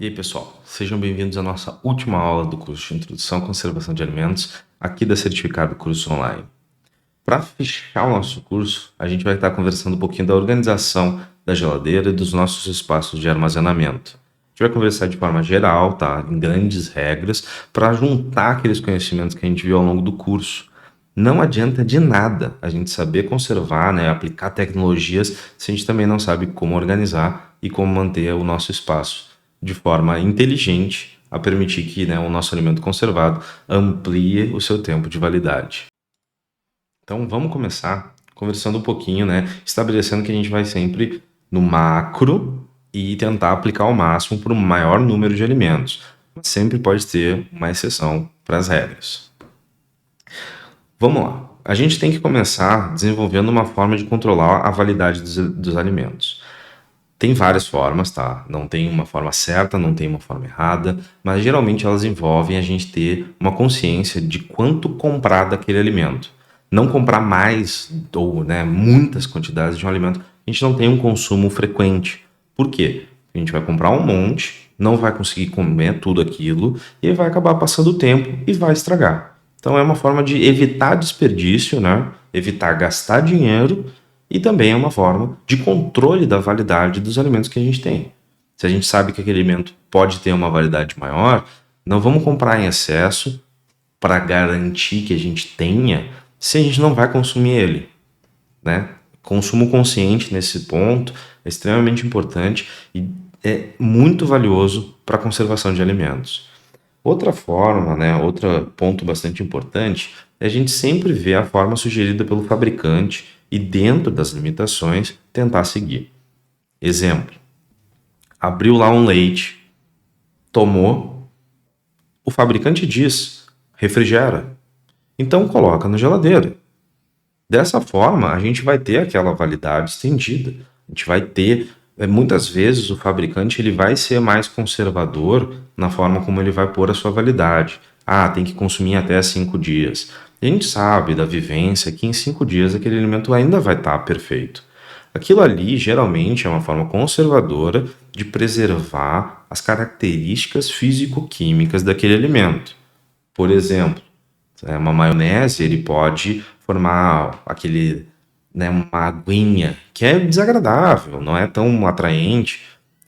E aí, pessoal, sejam bem-vindos à nossa última aula do curso de Introdução à Conservação de Alimentos, aqui da Certificado Curso Online. Para fechar o nosso curso, a gente vai estar conversando um pouquinho da organização da geladeira e dos nossos espaços de armazenamento. A gente vai conversar de forma geral, tá? Em grandes regras, para juntar aqueles conhecimentos que a gente viu ao longo do curso. Não adianta de nada a gente saber conservar, né, aplicar tecnologias, se a gente também não sabe como organizar e como manter o nosso espaço de forma inteligente a permitir que, né, o nosso alimento conservado amplie o seu tempo de validade. Então vamos começar conversando um pouquinho, né, estabelecendo que a gente vai sempre no macro e tentar aplicar ao máximo para o maior número de alimentos. Sempre pode ter uma exceção para as regras. Vamos lá. A gente tem que começar desenvolvendo uma forma de controlar a validade dos alimentos. Tem várias formas, tá? Não tem uma forma certa, não tem uma forma errada, mas geralmente elas envolvem a gente ter uma consciência de quanto comprar daquele alimento. Não comprar mais ou, né, muitas quantidades de um alimento, a gente não tem um consumo frequente. Por quê? A gente vai comprar um monte, não vai conseguir comer tudo aquilo e vai acabar passando o tempo e vai estragar. Então é uma forma de evitar desperdício, né? Evitar gastar dinheiro e também é uma forma de controle da validade dos alimentos que a gente tem. Se a gente sabe que aquele alimento pode ter uma validade maior, não vamos comprar em excesso para garantir que a gente tenha, se a gente não vai consumir ele, né? Consumo consciente nesse ponto é extremamente importante e é muito valioso para a conservação de alimentos. Outra forma, né, outro ponto bastante importante é a gente sempre ver a forma sugerida pelo fabricante e, dentro das limitações, tentar seguir. Exemplo: abriu lá um leite, tomou, o fabricante diz, refrigera, então coloca na geladeira. Dessa forma, a gente vai ter aquela validade estendida. A gente vai ter, muitas vezes, o fabricante ele vai ser mais conservador na forma como ele vai pôr a sua validade. Ah, tem que consumir até 5 dias. E a gente sabe da vivência que em 5 dias aquele alimento ainda vai estar perfeito. Aquilo ali, geralmente, é uma forma conservadora de preservar as características físico-químicas daquele alimento. Por exemplo, uma maionese, ele pode formar aquele, né, uma aguinha que é desagradável, não é tão atraente.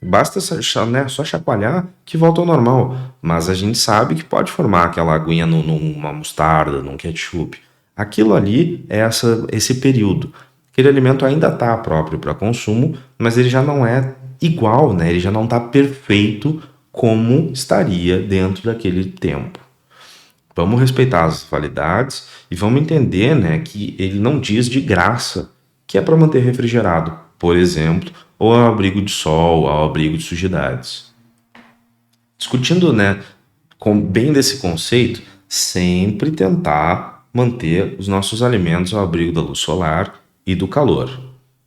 Basta né, só chacoalhar que volta ao normal. Mas a gente sabe que pode formar aquela aguinha numa mostarda, num ketchup. Aquilo ali é esse período. Aquele alimento ainda está próprio para consumo, mas ele já não é igual, né? Ele já não está perfeito como estaria dentro daquele tempo. Vamos respeitar as validades e vamos entender, né, que ele não diz de graça que é para manter refrigerado, por exemplo, ou ao abrigo de sol, ao abrigo de sujidades. Discutindo, né, bem desse conceito, sempre tentar manter os nossos alimentos ao abrigo da luz solar e do calor.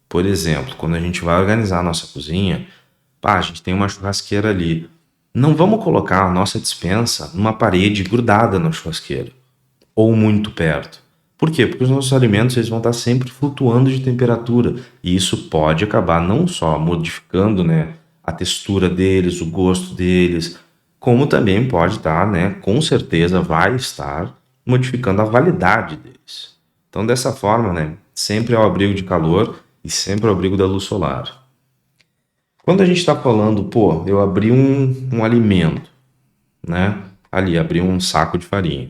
Por exemplo, quando a gente vai organizar a nossa cozinha, a gente tem uma churrasqueira ali. Não vamos colocar a nossa despensa numa parede grudada na churrasqueira ou muito perto. Por quê? Porque os nossos alimentos eles vão estar sempre flutuando de temperatura e isso pode acabar não só modificando, né, a textura deles, o gosto deles, como também pode estar, né, com certeza vai estar modificando a validade deles. Então, dessa forma, né, sempre ao abrigo de calor e sempre ao abrigo da luz solar. Quando a gente está falando, eu abri um alimento, né? Ali, abri um saco de farinha.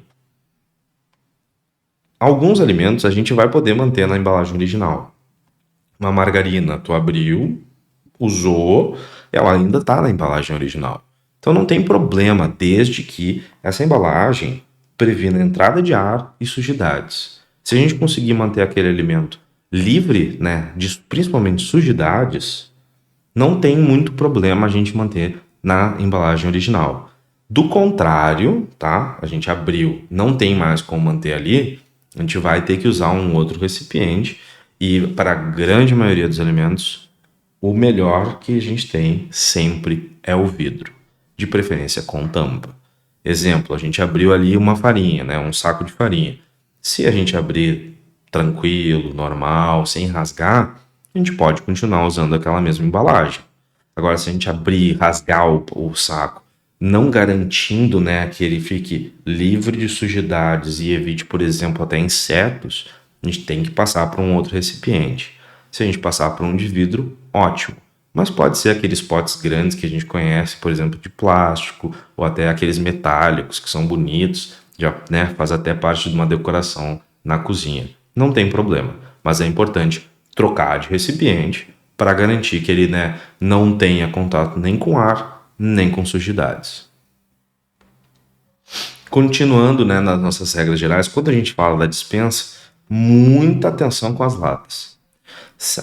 Alguns alimentos a gente vai poder manter na embalagem original. Uma margarina, tu abriu, usou, ela ainda está na embalagem original. Então não tem problema, desde que essa embalagem previna a entrada de ar e sujidades. Se a gente conseguir manter aquele alimento livre, né, de principalmente sujidades, não tem muito problema a gente manter na embalagem original. Do contrário, tá? A gente abriu, não tem mais como manter ali, a gente vai ter que usar um outro recipiente e para a grande maioria dos alimentos, o melhor que a gente tem sempre é o vidro, de preferência com tampa. Exemplo, a gente abriu ali uma farinha, né? Um saco de farinha. Se a gente abrir tranquilo, normal, sem rasgar, a gente pode continuar usando aquela mesma embalagem. Agora, se a gente abrir, rasgar o saco, não garantindo, né, que ele fique livre de sujidades e evite, por exemplo, até insetos, a gente tem que passar para um outro recipiente. Se a gente passar para um de vidro, ótimo. Mas pode ser aqueles potes grandes que a gente conhece, por exemplo, de plástico, ou até aqueles metálicos que são bonitos, já, né, faz até parte de uma decoração na cozinha. Não tem problema, mas é importante trocar de recipiente para garantir que ele, né, não tenha contato nem com ar, nem com sujidades. Continuando, né, nas nossas regras gerais, quando a gente fala da dispensa, muita atenção com as latas.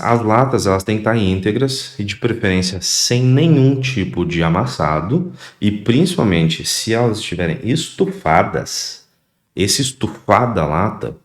As latas elas têm que estar íntegras e de preferência sem nenhum tipo de amassado e principalmente se elas estiverem estufadas, esse estufar da lata,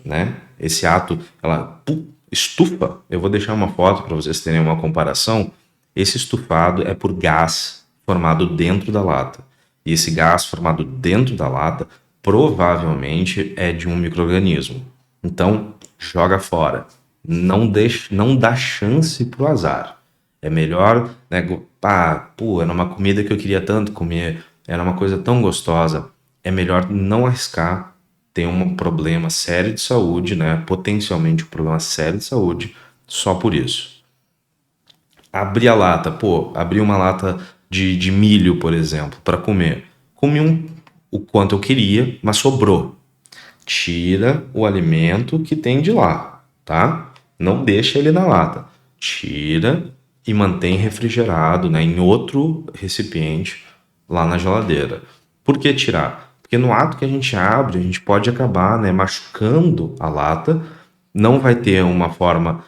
né? Esse ato, ela estufa. Eu vou deixar uma foto para vocês terem uma comparação. Esse estufado é por gás formado dentro da lata. E esse gás formado dentro da lata provavelmente é de um micro-organismo. Então, joga fora. Não deixa, não dá chance pro azar. É melhor, né? Era uma comida que eu queria tanto comer, era uma coisa tão gostosa. É melhor não arriscar, tem um problema sério de saúde, né? Potencialmente um problema sério de saúde, só por isso. Abrir a lata, abri uma lata de milho, por exemplo, para comer. Comi o quanto eu queria, mas sobrou. Tira o alimento que tem de lá, tá? Não deixa ele na lata. Tira e mantém refrigerado, né, em outro recipiente lá na geladeira. Por que tirar? Porque no ato que a gente abre, a gente pode acabar, né, machucando a lata. Não vai ter uma forma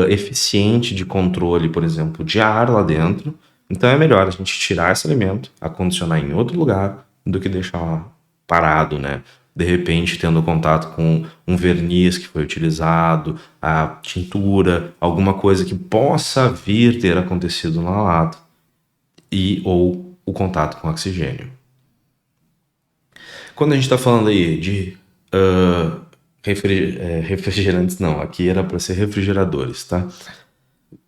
eficiente de controle, por exemplo, de ar lá dentro. Então é melhor a gente tirar esse alimento, acondicionar em outro lugar, do que deixar lá parado, né? De repente tendo contato com um verniz que foi utilizado, a tintura, alguma coisa que possa vir ter acontecido na lata e ou o contato com oxigênio. Quando a gente está falando aí de refrigerantes, não, aqui era para ser refrigeradores, tá?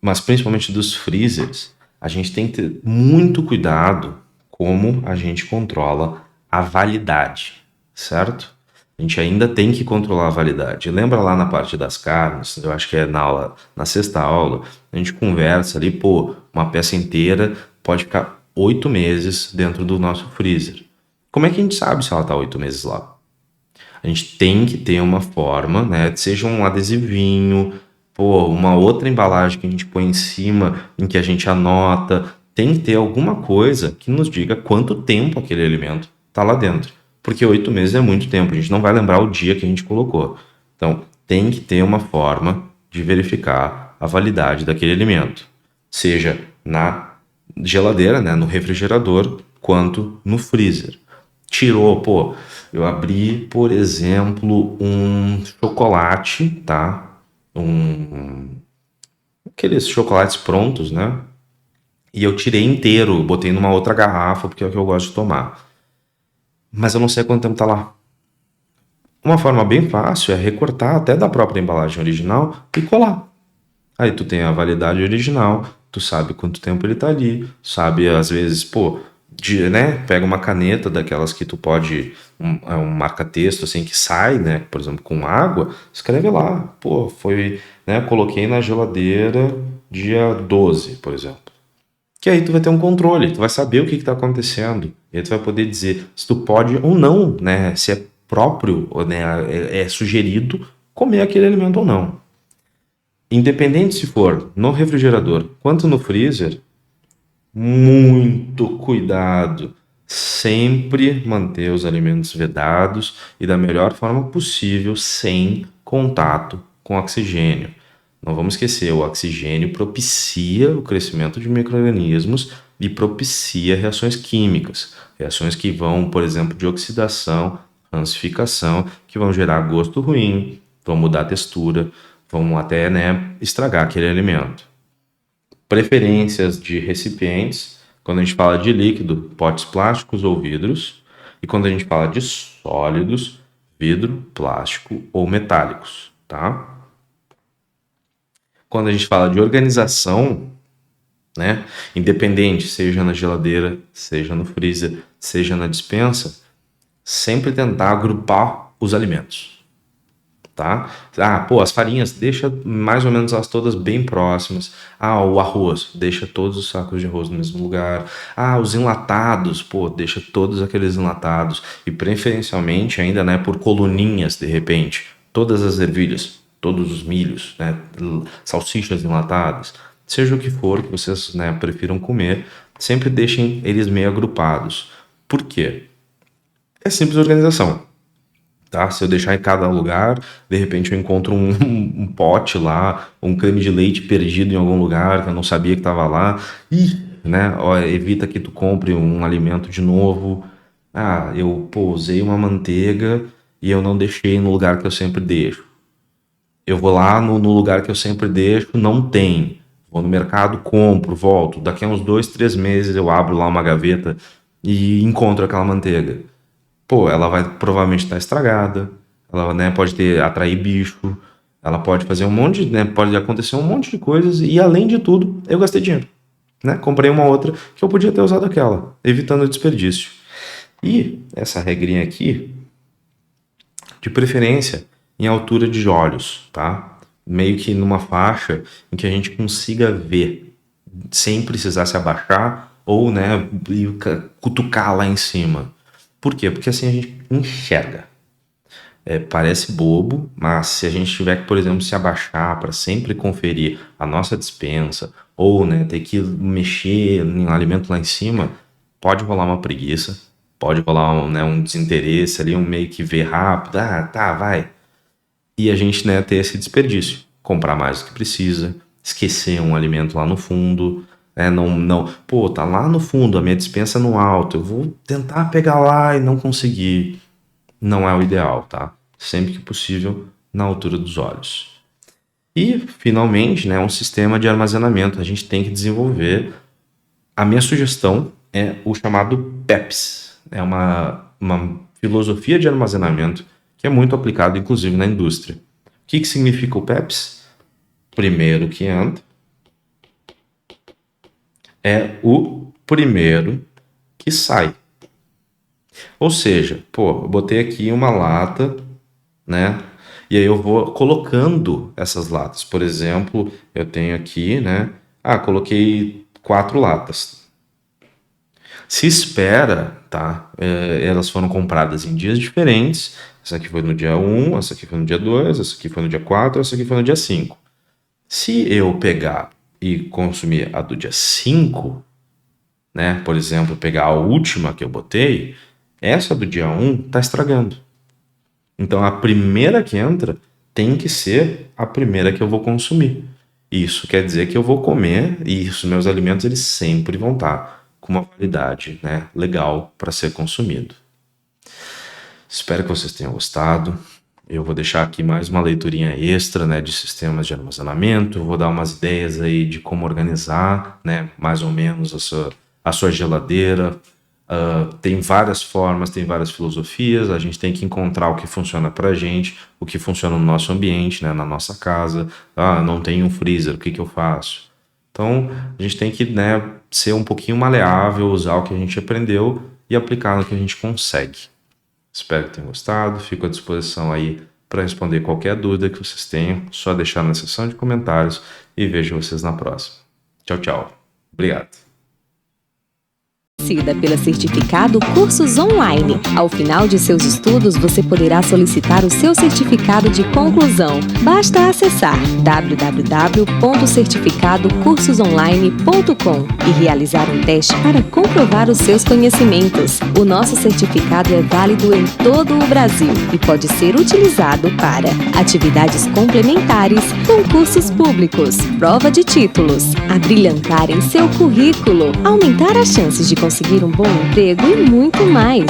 Mas principalmente dos freezers, a gente tem que ter muito cuidado como a gente controla a validade, certo? A gente ainda tem que controlar a validade. Lembra lá na parte das carnes, eu acho que é na aula, na sexta aula, a gente conversa ali, uma peça inteira pode ficar 8 meses dentro do nosso freezer. Como é que a gente sabe se ela está 8 meses lá? A gente tem que ter uma forma, né? Seja um adesivinho, uma outra embalagem que a gente põe em cima, em que a gente anota. Tem que ter alguma coisa que nos diga quanto tempo aquele alimento está lá dentro. Porque 8 meses é muito tempo, a gente não vai lembrar o dia que a gente colocou. Então, tem que ter uma forma de verificar a validade daquele alimento. Seja na geladeira, né, no refrigerador, quanto no freezer. Tirou, eu abri, por exemplo, um chocolate, tá? Aqueles chocolates prontos, né? E eu tirei inteiro, botei numa outra garrafa, porque é o que eu gosto de tomar. Mas eu não sei quanto tempo tá lá. Uma forma bem fácil é recortar até da própria embalagem original e colar. Aí tu tem a validade original, tu sabe quanto tempo ele tá ali, sabe, às vezes, né, pega uma caneta daquelas que tu pode, um marca-texto assim que sai, né, por exemplo, com água, escreve lá, foi, né, coloquei na geladeira dia 12, por exemplo. Que aí tu vai ter um controle, tu vai saber o que está acontecendo, e aí tu vai poder dizer se tu pode ou não, né, se é próprio, né, é sugerido comer aquele alimento ou não. Independente se for no refrigerador quanto no freezer, muito cuidado. Sempre manter os alimentos vedados e da melhor forma possível, sem contato com oxigênio. Não vamos esquecer, o oxigênio propicia o crescimento de micro-organismos e propicia reações químicas. Reações que vão, por exemplo, de oxidação, rancificação, que vão gerar gosto ruim, vão mudar a textura, vão até, né, estragar aquele alimento. Preferências de recipientes, quando a gente fala de líquido, potes plásticos ou vidros, e quando a gente fala de sólidos, vidro, plástico ou metálicos, tá? Quando a gente fala de organização, né? Independente, seja na geladeira, seja no freezer, seja na despensa, sempre tentar agrupar os alimentos, tá? As farinhas, deixa mais ou menos elas todas bem próximas. O arroz, deixa todos os sacos de arroz no mesmo lugar. Os enlatados, deixa todos aqueles enlatados. E preferencialmente ainda, né, por coluninhas, de repente. Todas as ervilhas, todos os milhos, né, salsichas enlatadas. Seja o que for que vocês, né, prefiram comer, sempre deixem eles meio agrupados. Por quê? É simples organização. Tá? Se eu deixar em cada lugar, de repente eu encontro um pote lá, um creme de leite perdido em algum lugar que eu não sabia que estava lá. Né? Evita que tu compre um alimento de novo. Eu usei uma manteiga e eu não deixei no lugar que eu sempre deixo. Eu vou lá no lugar que eu sempre deixo, não tem. Vou no mercado, compro, volto. Daqui a uns 2, 3 meses eu abro lá uma gaveta e encontro aquela manteiga. Ela vai provavelmente estar estragada, ela, né, pode atrair bicho, ela pode fazer pode acontecer um monte de coisas e, além de tudo, eu gastei dinheiro, né? Comprei uma outra que eu podia ter usado aquela, evitando o desperdício. E essa regrinha aqui, de preferência em altura de olhos, tá? Meio que numa faixa em que a gente consiga ver, sem precisar se abaixar ou, né, cutucar lá em cima. Por quê? Porque assim a gente enxerga. Parece bobo, mas se a gente tiver que, por exemplo, se abaixar para sempre conferir a nossa despensa ou, né, ter que mexer em um alimento lá em cima, pode rolar uma preguiça, pode rolar um desinteresse ali, um meio que ver rápido, vai. E a gente, né, ter esse desperdício, comprar mais do que precisa, esquecer um alimento lá no fundo. Tá lá no fundo, a minha despensa no alto, eu vou tentar pegar lá e não conseguir. Não é o ideal, tá? Sempre que possível, na altura dos olhos. E, finalmente, né, um sistema de armazenamento. A gente tem que desenvolver. A minha sugestão é o chamado PEPS. É uma filosofia de armazenamento que é muito aplicado, inclusive, na indústria. O que significa o PEPS? Primeiro que entra é o primeiro que sai. Ou seja, eu botei aqui uma lata, né? E aí eu vou colocando essas latas. Por exemplo, eu tenho aqui, né? Coloquei 4 latas. Se espera, tá? Elas foram compradas em dias diferentes. Essa aqui foi no dia 1, essa aqui foi no dia 2, essa aqui foi no dia 4, essa aqui foi no dia 5. Se eu pegar e consumir a do dia 5, né? Por exemplo, pegar a última que eu botei, essa do dia 1 tá estragando. Então a primeira que entra tem que ser a primeira que eu vou consumir. Isso quer dizer que eu vou comer e os meus alimentos eles sempre vão estar com uma validade, né, legal para ser consumido. Espero que vocês tenham gostado. Eu vou deixar aqui mais uma leiturinha extra, né, de sistemas de armazenamento. Vou dar umas ideias aí de como organizar, né, mais ou menos a sua geladeira. Tem várias formas, tem várias filosofias. A gente tem que encontrar o que funciona pra gente, o que funciona no nosso ambiente, né, na nossa casa. Não tenho um freezer, o que eu faço? Então, a gente tem que, né, ser um pouquinho maleável, usar o que a gente aprendeu e aplicar no que a gente consegue. Espero que tenham gostado. Fico à disposição aí para responder qualquer dúvida que vocês tenham. Só deixar na seção de comentários e vejo vocês na próxima. Tchau, tchau. Obrigado. Pela Certificado Cursos Online. Ao final de seus estudos, você poderá solicitar o seu certificado de conclusão. Basta acessar www.certificadocursosonline.com e realizar um teste para comprovar os seus conhecimentos. O nosso certificado é válido em todo o Brasil e pode ser utilizado para atividades complementares, concursos públicos, prova de títulos, abrilhantar em seu currículo, aumentar as chances de conseguir um bom emprego e muito mais.